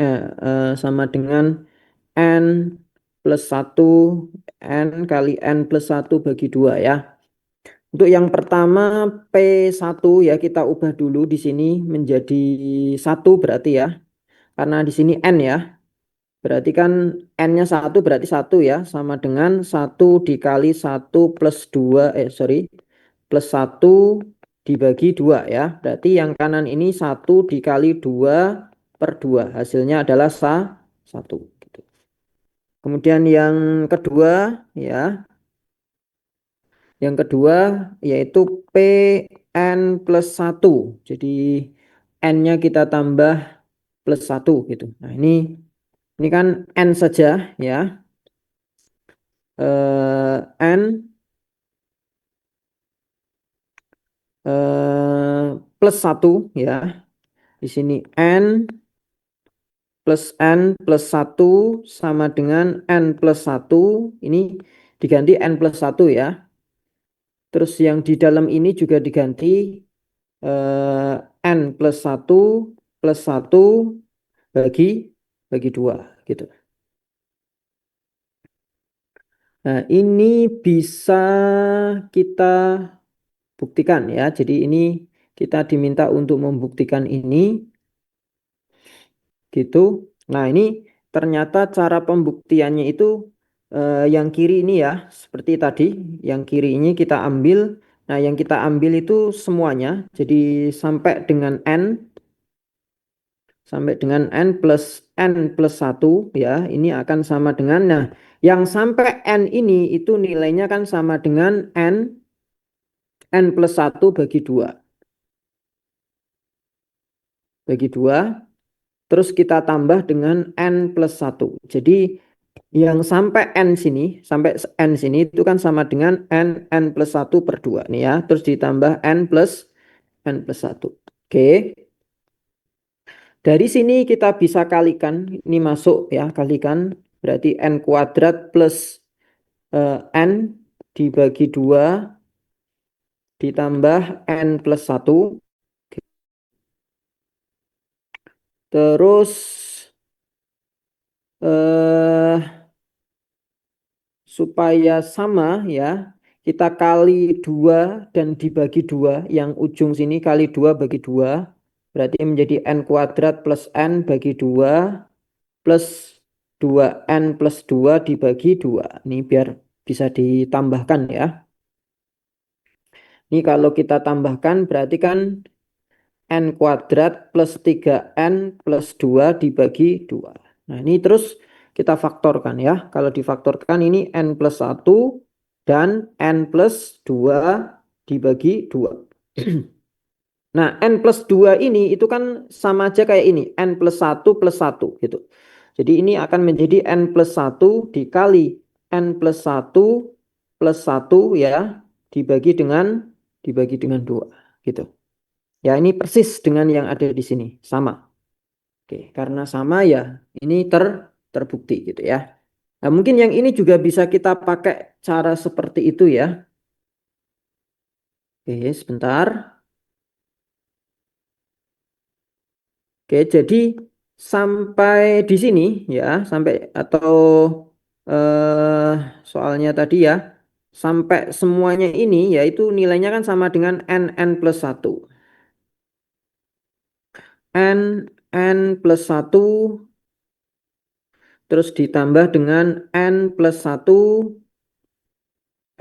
N plus 1 N kali N plus 1 bagi 2 ya. Untuk yang pertama P1 ya kita ubah dulu di sini menjadi 1 berarti ya. Karena di sini N ya. Berarti kan N-nya 1 berarti 1 ya. Sama dengan 1 dikali 1 plus 2 plus 1 dibagi 2 ya. Berarti yang kanan ini 1 dikali 2 per 2. Hasilnya adalah 1. Gitu. Kemudian yang kedua ya. Yang kedua yaitu PN plus 1. Jadi N-nya kita tambah plus 1 gitu. Nah ini kan N saja ya. N plus 1 ya. Di sini N plus 1 sama dengan N plus 1. Ini diganti N plus 1 ya. Terus yang di dalam ini juga diganti N plus 1 plus 1 bagi 2 gitu. Nah ini bisa kita buktikan ya. Jadi ini kita diminta untuk membuktikan ini gitu. Nah ini ternyata cara pembuktiannya itu yang kiri ini ya. Seperti tadi yang kiri ini kita ambil. Nah yang kita ambil itu semuanya. Jadi sampai dengan N plus N plus 1 ya. Ini akan sama dengan, nah yang sampai N ini itu nilainya kan sama dengan N plus 1 bagi 2. Bagi 2. Terus kita tambah dengan N plus 1. Jadi yang sampai N sini itu kan sama dengan N plus 1 per 2 nih ya. Terus ditambah N plus 1. Oke. Dari sini kita bisa kalikan, ini masuk ya, kalikan. Berarti N kuadrat plus N dibagi 2 ditambah N plus 1. Terus supaya sama ya, kita kali 2 dan dibagi 2. Yang ujung sini kali 2 bagi 2. Berarti menjadi N kuadrat plus N bagi 2 plus 2N plus 2 dibagi 2. Ini biar bisa ditambahkan ya. Ini kalau kita tambahkan berarti kan N kuadrat plus 3N plus 2 dibagi 2. Nah ini terus kita faktorkan ya. Kalau difaktorkan ini N plus 1 dan N plus 2 dibagi 2. Nah N plus 2 ini itu kan sama aja kayak ini. N plus 1 plus 1 gitu. Jadi ini akan menjadi N plus 1 dikali N plus 1 plus 1 ya. Dibagi dengan 2 gitu. Ya ini persis dengan yang ada di sini, sama. Oke, karena sama ya ini terbukti gitu ya. Nah, mungkin yang ini juga bisa kita pakai cara seperti itu ya. Oke, sebentar. Oke, jadi sampai di sini ya, sampai atau soalnya tadi ya, sampai semuanya ini yaitu nilainya kan sama dengan N plus 1. N plus 1 terus ditambah dengan N plus 1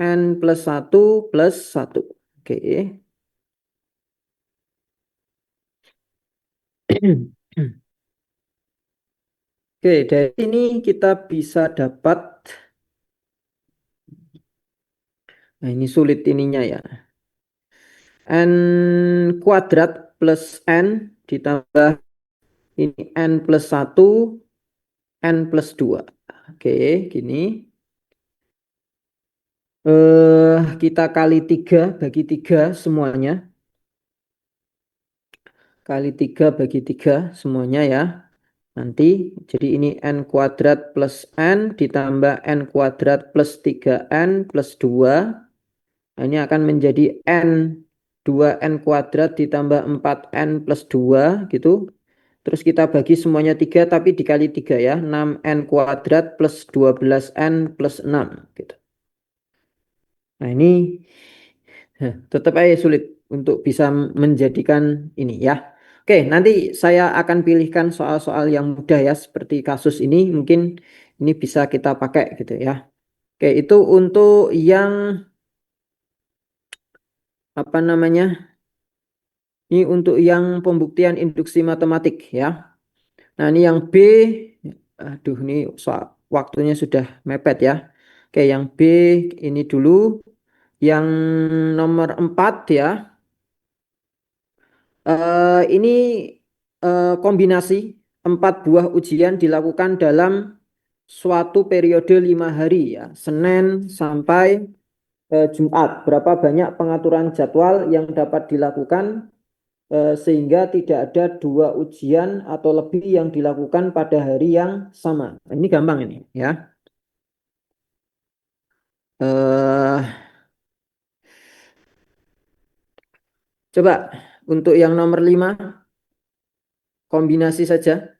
N plus 1 plus 1. Oke. Oke, dari sini kita bisa dapat, nah ini sulit ininya ya. N kuadrat plus N ditambah ini N plus 1 N plus 2. Oke, gini. Kita kali 3 bagi 3 semuanya. Kali 3 bagi 3 semuanya ya. Nanti jadi ini N kuadrat plus N ditambah N kuadrat plus 3N plus 2. Nah, ini akan menjadi N 2N kuadrat ditambah 4N plus 2 gitu. Terus kita bagi semuanya 3 tapi dikali 3 ya. 6N kuadrat plus 12N plus 6 gitu. Nah ini Tetap aja sulit untuk bisa menjadikan ini ya. Oke, nanti saya akan pilihkan soal-soal yang mudah ya, seperti kasus ini mungkin ini bisa kita pakai gitu ya. Oke, itu untuk yang apa namanya? Ini untuk yang pembuktian induksi matematik ya. Nah, ini yang B, aduh ini soal waktunya sudah mepet ya. Oke, yang B ini dulu. Yang nomor 4 ya. Ini kombinasi 4 buah ujian dilakukan dalam suatu periode 5 hari ya. Senin sampai Jumat. Berapa banyak pengaturan jadwal yang dapat dilakukan sehingga tidak ada 2 ujian atau lebih yang dilakukan pada hari yang sama. Ini gampang ini ya. Eh, Coba untuk yang nomor 5 kombinasi saja.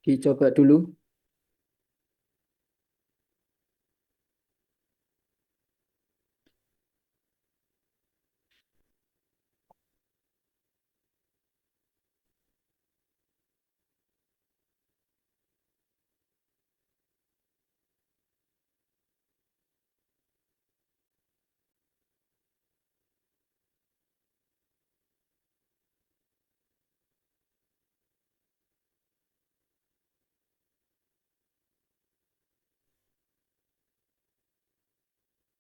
Dicoba dulu.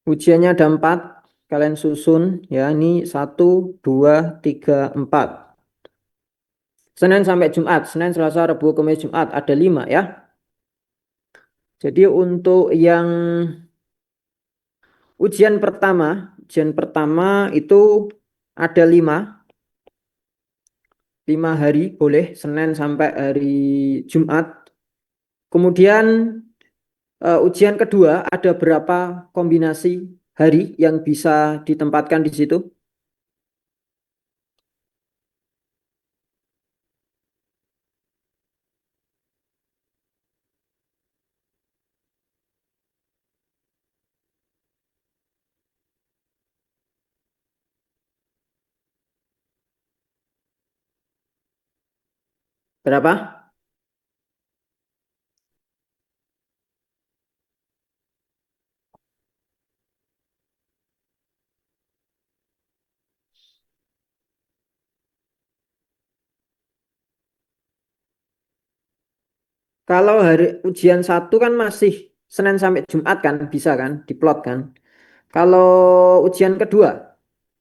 Ujiannya ada 4. Kalian susun ya. Ini 1, 2, 3, 4. Senin sampai Jumat. Senin, Selasa, Rabu, Kamis, Jumat. Ada 5 ya. Jadi untuk yang ujian pertama itu ada 5 hari boleh. Senin sampai hari Jumat. Kemudian ujian kedua ada berapa kombinasi hari yang bisa ditempatkan di situ? Berapa? Kalau hari ujian 1 kan masih Senin sampai Jumat kan, bisa kan, diplot kan. Kalau ujian kedua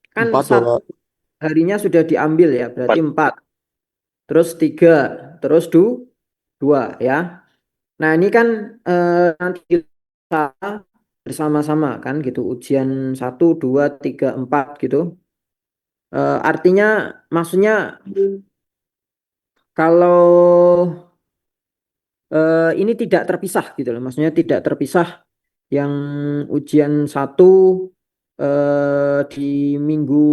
kan 4 satu Pak. harinya sudah diambil ya, berarti 4. 4. Terus 3, terus 2 ya. Nah ini kan nanti kita bersama-sama kan gitu, ujian 1, 2, 3, 4 gitu. Artinya maksudnya kalau ini tidak terpisah gitu loh. Maksudnya tidak terpisah yang ujian 1 di minggu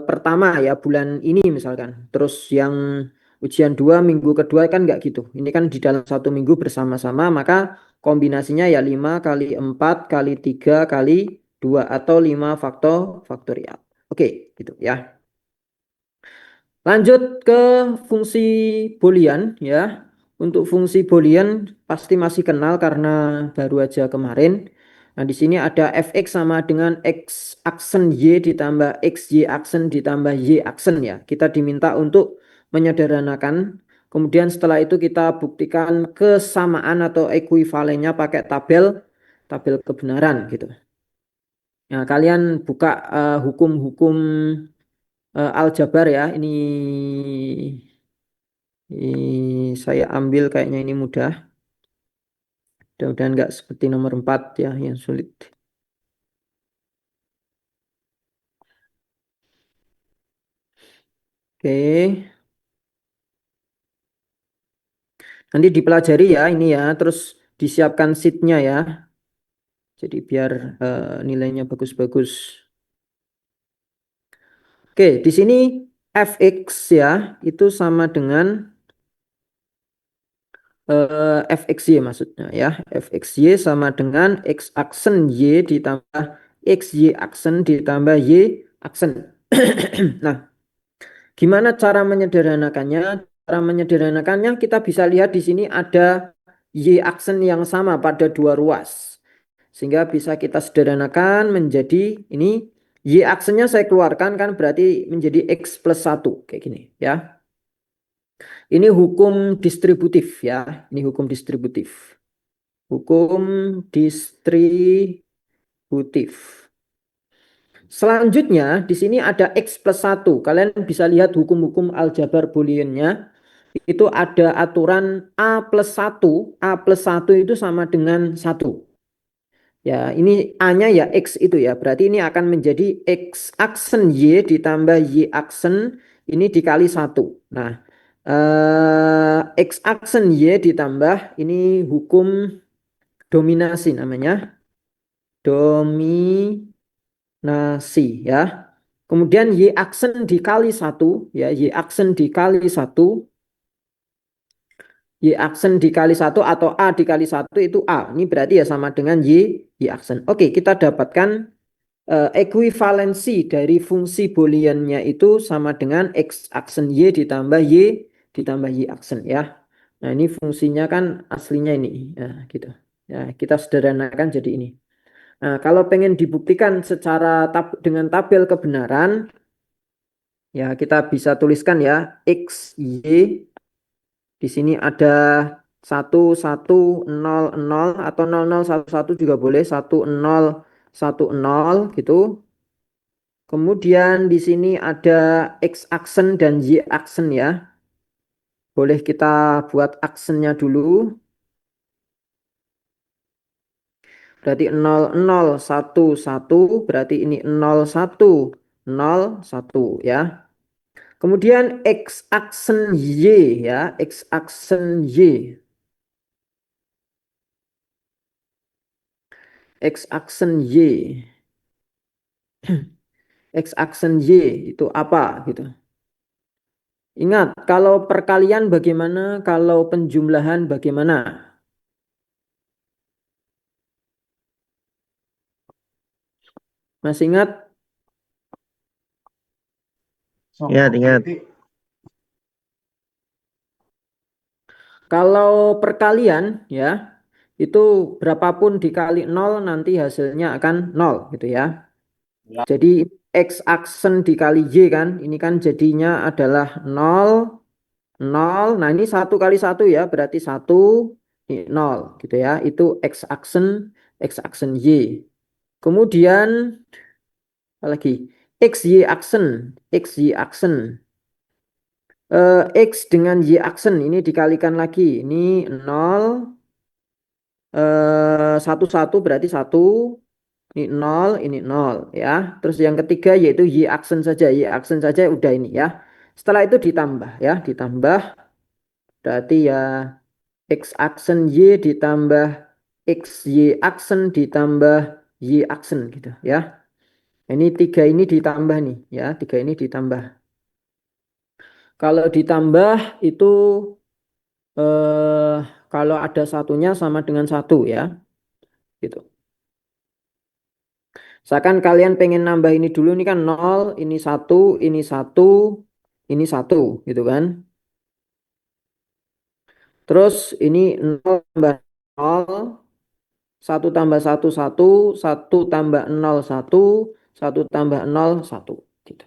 pertama ya bulan ini misalkan. Terus yang ujian 2 minggu kedua kan nggak gitu. Ini kan di dalam 1 minggu bersama-sama, maka kombinasinya ya 5 kali 4 kali 3 kali 2 atau 5 faktorial. Oke, gitu ya. Lanjut ke fungsi Boolean ya. Untuk fungsi Boolean pasti masih kenal karena baru aja kemarin. Nah, di sini ada fx sama dengan x aksen y ditambah xy aksen ditambah y aksen ya. Kita diminta untuk menyederhanakan. Kemudian setelah itu kita buktikan kesamaan atau ekuivalennya pakai tabel kebenaran gitu. Nah, kalian buka hukum-hukum aljabar ya. Ini saya ambil kayaknya ini mudah. Mudah-mudahan nggak seperti nomor 4 ya yang sulit. Oke. Nanti dipelajari ya ini ya. Terus disiapkan sheetnya ya. Jadi biar nilainya bagus-bagus. Oke, di sini fx ya itu sama dengan fxy maksudnya ya. Fxy sama dengan x aksen y ditambah xy aksen ditambah y aksen. Nah, gimana cara menyederhanakannya? Cara menyederhanakannya kita bisa lihat di sini ada y aksen yang sama pada dua ruas. Sehingga bisa kita sederhanakan menjadi ini y aksennya saya keluarkan kan berarti menjadi x plus 1 kayak gini ya. Ini hukum distributif ya. Ini hukum distributif. Hukum distributif. Selanjutnya di sini ada x plus 1. Kalian bisa lihat hukum-hukum aljabar booleannya. Itu ada aturan A plus 1. A plus 1 itu sama dengan 1. Ya, ini A-nya ya X itu ya. Berarti ini akan menjadi X aksen Y ditambah Y aksen ini dikali 1. Nah, X aksen Y ditambah ini hukum dominasi namanya. Dominasi ya. Kemudian Y aksen dikali 1 ya. Y aksen dikali 1. Y aksen dikali 1 atau A dikali 1 itu A. Ini berarti ya sama dengan Y aksen. Oke, kita dapatkan ekuivalensi dari fungsi booleannya itu sama dengan X aksen Y ditambah Y aksen ya. Nah, ini fungsinya kan aslinya ini. Ya, gitu. Ya, kita sederhanakan jadi ini. Nah, kalau pengen dibuktikan secara dengan tabel kebenaran, ya kita bisa tuliskan ya X, Y. Di sini ada 1, 1, 0, 0 atau 0, 0, 1, 1 juga boleh. 1, 0, 1, 0 gitu. Kemudian di sini ada X aksen dan Y aksen ya. Boleh kita buat aksennya dulu. Berarti 0, 0, 1, 1. Berarti ini 0, 1, 0, 1 ya. Kemudian X aksen Y ya. X aksen Y. X aksen Y. X aksen Y itu apa gitu. Ingat, kalau perkalian bagaimana, kalau penjumlahan bagaimana? Masih ingat? Ingat. Kalau perkalian ya, itu berapapun dikali 0 nanti hasilnya akan 0 gitu ya. Jadi X aksen dikali Y kan, ini kan jadinya adalah 0, 0. Nah ini 1 kali 1 ya, berarti 1, ini 0 gitu ya. Itu X aksen Y. Kemudian apa lagi? X Y aksen. X dengan Y aksen ini dikalikan lagi. Ini 0, 1, 1 berarti 1. Ini 0 ya. Terus yang ketiga yaitu Y aksen saja. Y aksen saja udah ini ya. Setelah itu ditambah ya. Ditambah berarti ya X aksen Y ditambah X Y aksen ditambah Y aksen gitu ya. Ini 3 ini ditambah nih ya. 3 ini ditambah. Kalau ditambah itu kalau ada satunya sama dengan 1 ya. Gitu. Misalkan kalian pengen nambah ini dulu, ini kan 0, ini 1, ini 1, ini 1 gitu kan. Terus ini 0 tambah 0, 1 tambah 1, 1, 1 tambah 0, 1, 1 tambah 0, 1 gitu.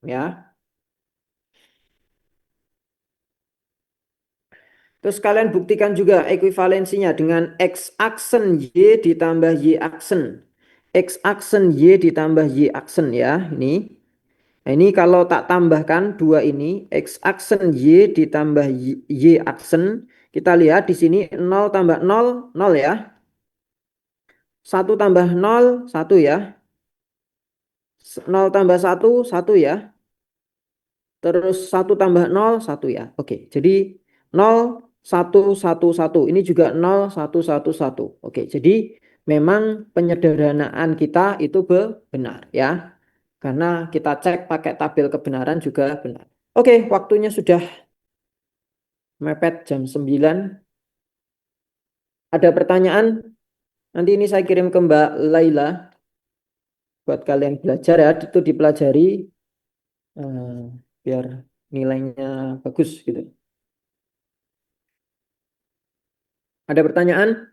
Ya. Terus kalian buktikan juga ekuivalensinya dengan X aksen Y ditambah Y aksen. X aksen Y ditambah Y aksen ya. Ini. Nah, ini kalau tak tambahkan dua ini. X aksen Y ditambah Y aksen. Kita lihat di sini 0 tambah 0, 0 ya. 1 tambah 0, 1 ya. 0 tambah 1, 1 ya. Terus 1 tambah 0, 1 ya. Oke, jadi 0, 1, 1, 1. Ini juga 0, 1, 1, 1. Oke, jadi memang penyederhanaan kita itu benar ya. Karena kita cek pakai tabel kebenaran juga benar. Oke, waktunya sudah Mepet jam 9. Ada pertanyaan? Nanti ini saya kirim ke Mbak Laila buat kalian belajar ya, itu dipelajari biar nilainya bagus gitu. Ada pertanyaan?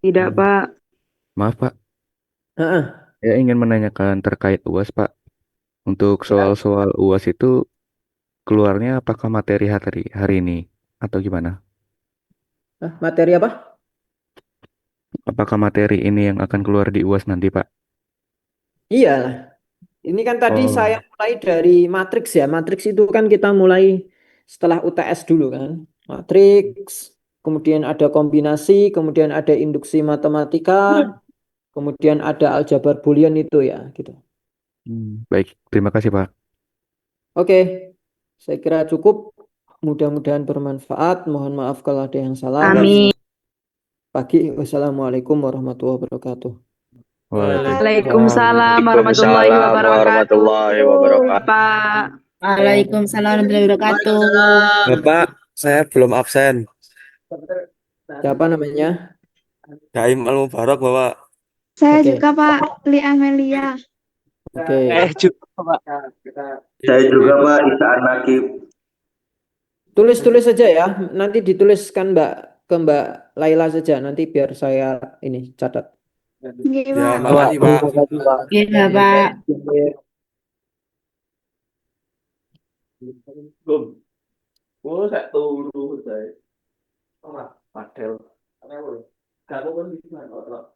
Tidak, Pak. Maaf Pak, Heeh. saya ingin menanyakan terkait UAS Pak. Untuk Ya. soal-soal UAS itu keluarnya apakah materi hari ini atau gimana? Materi apa? Apakah materi ini yang akan keluar di UAS nanti Pak? Iya, ini kan tadi saya mulai dari matriks ya. Matriks itu kan kita mulai setelah UTS dulu kan. Matriks, kemudian ada kombinasi, kemudian ada induksi matematika, kemudian ada aljabar boolean itu ya gitu. Baik, terima kasih Pak. Oke, saya kira cukup. Mudah-mudahan bermanfaat. Mohon maaf kalau ada yang salah. Amin. Pagi. Wassalamualaikum warahmatullahi wabarakatuh. Waalaikumsalam warahmatullahi wabarakatuh. Pak. Waalaikumsalam warahmatullahi wabarakatuh. Bapak, saya belum absen. Siapa namanya? Daim Al Mubarak, Bapak. Saya Oke. juga Pak, Li Amelia. Oke. Saya juga Pak, Isaan Nakib. Tulis saja ya. Nanti dituliskan ke Mbak Laila saja. Nanti biar saya ini catat. Nggih, Ya, Pak. makasih Pak. Iya, Pak. Oh, saya turu saya. Padel. Kamu kan di mana?